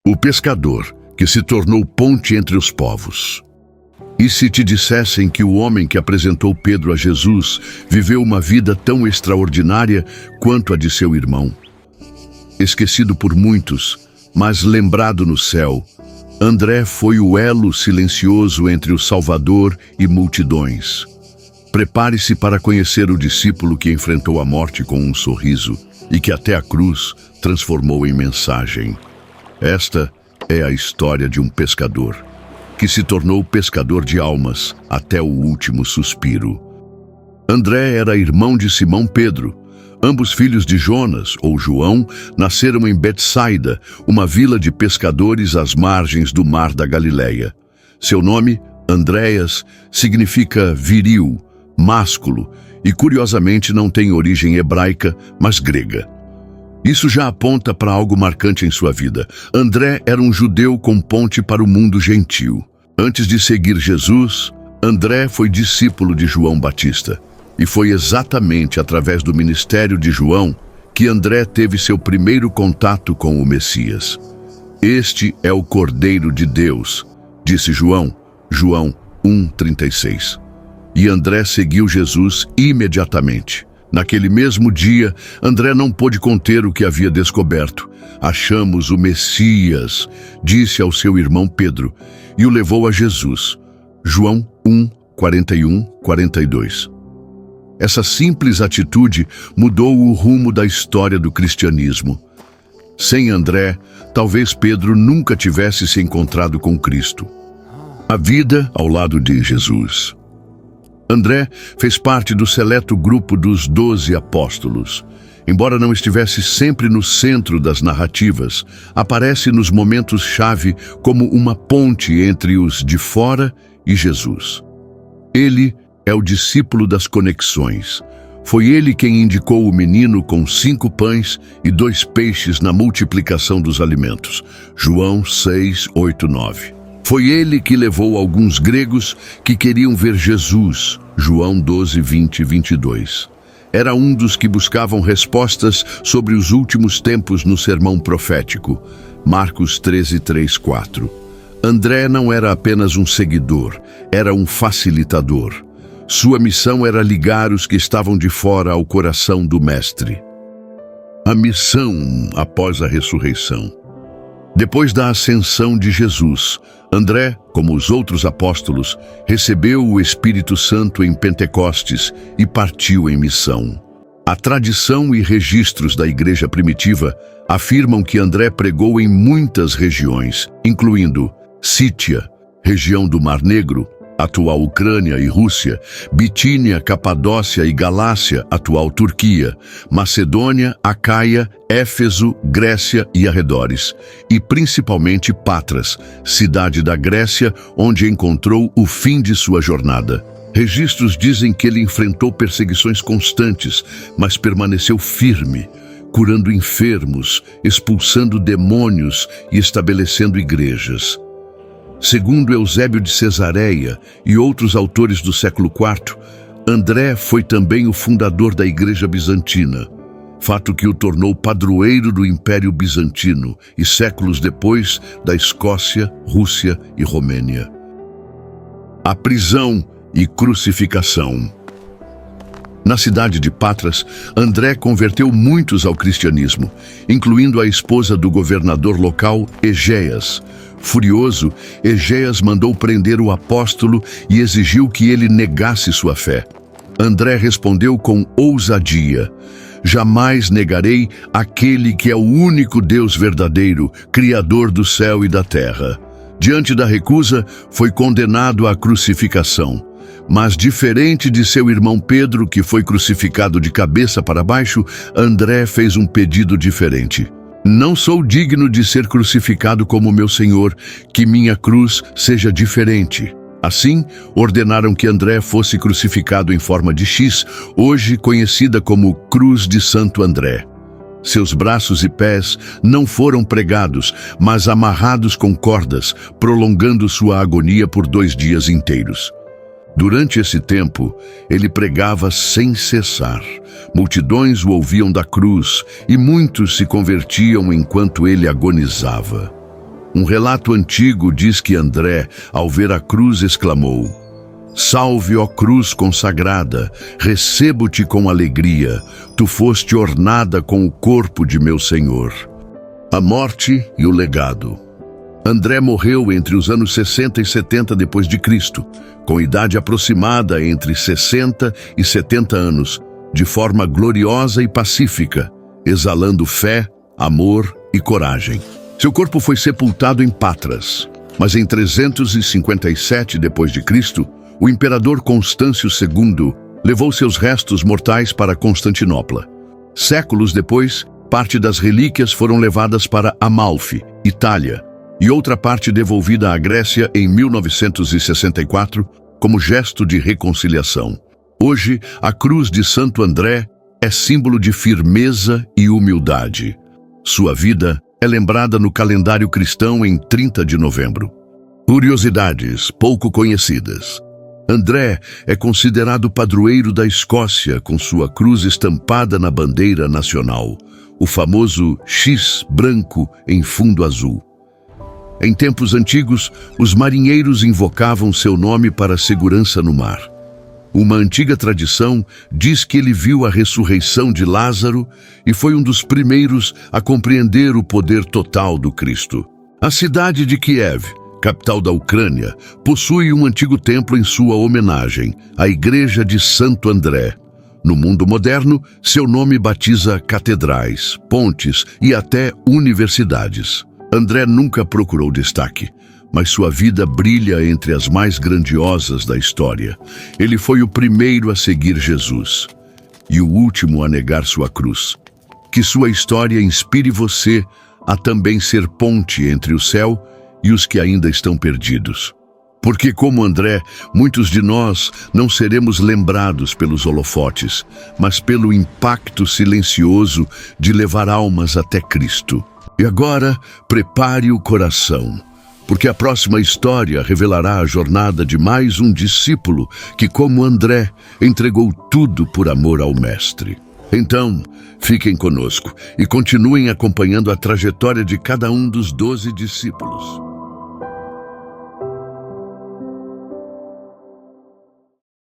O pescador, que se tornou ponte entre os povos. E se te dissessem que o homem que apresentou Pedro a Jesus viveu uma vida tão extraordinária quanto a de seu irmão? Esquecido por muitos, mas lembrado no céu, André foi o elo silencioso entre o Salvador e multidões. Prepare-se para conhecer o discípulo que enfrentou a morte com um sorriso e que até a cruz transformou em mensagem. Esta é a história de um pescador, que se tornou pescador de almas até o último suspiro. André era irmão de Simão Pedro. Ambos filhos de Jonas, ou João, nasceram em Betsaida, uma vila de pescadores às margens do mar da Galileia. Seu nome, Andréas, significa viril, másculo, e curiosamente não tem origem hebraica, mas grega. Isso já aponta para algo marcante em sua vida. André era um judeu com ponte para o mundo gentil. Antes de seguir Jesus, André foi discípulo de João Batista. E foi exatamente através do ministério de João que André teve seu primeiro contato com o Messias. Este é o Cordeiro de Deus, disse João 1:36. E André seguiu Jesus imediatamente. Naquele mesmo dia, André não pôde conter o que havia descoberto. Achamos o Messias, disse ao seu irmão Pedro, e o levou a Jesus. João 1:41-42. Essa simples atitude mudou o rumo da história do cristianismo. Sem André, talvez Pedro nunca tivesse se encontrado com Cristo. A vida ao lado de Jesus. André fez parte do seleto grupo dos 12 apóstolos. Embora não estivesse sempre no centro das narrativas, aparece nos momentos-chave como uma ponte entre os de fora e Jesus. Ele é o discípulo das conexões. Foi ele quem indicou o menino com 5 pães e 2 peixes na multiplicação dos alimentos. João 6:8-9. Foi ele que levou alguns gregos que queriam ver Jesus. João 12:20-22. Era um dos que buscavam respostas sobre os últimos tempos no sermão profético. Marcos 13:3-4. André não era apenas um seguidor, era um facilitador. Sua missão era ligar os que estavam de fora ao coração do Mestre. A missão após a ressurreição. Depois da ascensão de Jesus, André, como os outros apóstolos, recebeu o Espírito Santo em Pentecostes e partiu em missão. A tradição e registros da igreja primitiva afirmam que André pregou em muitas regiões, incluindo Sítia, região do Mar Negro, atual Ucrânia e Rússia, Bitínia, Capadócia e Galácia, atual Turquia, Macedônia, Acaia, Éfeso, Grécia e arredores, e principalmente Patras, cidade da Grécia, onde encontrou o fim de sua jornada. Registros dizem que ele enfrentou perseguições constantes, mas permaneceu firme, curando enfermos, expulsando demônios e estabelecendo igrejas. Segundo Eusébio de Cesareia e outros autores do século IV, André foi também o fundador da Igreja Bizantina, fato que o tornou padroeiro do Império Bizantino e, séculos depois, da Escócia, Rússia e Romênia. A prisão e crucificação. Na cidade de Patras, André converteu muitos ao cristianismo, incluindo a esposa do governador local, Egéias. Furioso, Egéias mandou prender o apóstolo e exigiu que ele negasse sua fé. André respondeu com ousadia: "Jamais negarei aquele que é o único Deus verdadeiro, Criador do céu e da terra." Diante da recusa, foi condenado à crucificação. Mas, diferente de seu irmão Pedro, que foi crucificado de cabeça para baixo, André fez um pedido diferente. "Não sou digno de ser crucificado como meu Senhor, que minha cruz seja diferente." Assim, ordenaram que André fosse crucificado em forma de X, hoje conhecida como Cruz de Santo André. Seus braços e pés não foram pregados, mas amarrados com cordas, prolongando sua agonia por 2 dias inteiros. Durante esse tempo, ele pregava sem cessar. Multidões o ouviam da cruz e muitos se convertiam enquanto ele agonizava. Um relato antigo diz que André, ao ver a cruz, exclamou: Salve, ó cruz consagrada, recebo-te com alegria, tu foste ornada com o corpo de meu Senhor. A morte e o legado. André morreu entre os anos 60 e 70 depois de Cristo, com idade aproximada entre 60 e 70 anos, de forma gloriosa e pacífica, exalando fé, amor e coragem. Seu corpo foi sepultado em Patras, mas em 357 depois de Cristo, o imperador Constâncio II levou seus restos mortais para Constantinopla. Séculos depois, parte das relíquias foram levadas para Amalfi, Itália, e outra parte devolvida à Grécia em 1964 como gesto de reconciliação. Hoje, a cruz de Santo André é símbolo de firmeza e humildade. Sua vida é lembrada no calendário cristão em 30 de novembro. Curiosidades pouco conhecidas. André é considerado padroeiro da Escócia com sua cruz estampada na bandeira nacional, o famoso X branco em fundo azul. Em tempos antigos, os marinheiros invocavam seu nome para segurança no mar. Uma antiga tradição diz que ele viu a ressurreição de Lázaro e foi um dos primeiros a compreender o poder total do Cristo. A cidade de Kiev, capital da Ucrânia, possui um antigo templo em sua homenagem, a Igreja de Santo André. No mundo moderno, seu nome batiza catedrais, pontes e até universidades. André nunca procurou destaque, mas sua vida brilha entre as mais grandiosas da história. Ele foi o primeiro a seguir Jesus e o último a negar sua cruz. Que sua história inspire você a também ser ponte entre o céu e os que ainda estão perdidos. Porque, como André, muitos de nós não seremos lembrados pelos holofotes, mas pelo impacto silencioso de levar almas até Cristo. E agora, prepare o coração, porque a próxima história revelará a jornada de mais um discípulo que, como André, entregou tudo por amor ao Mestre. Então, fiquem conosco e continuem acompanhando a trajetória de cada um dos 12 discípulos.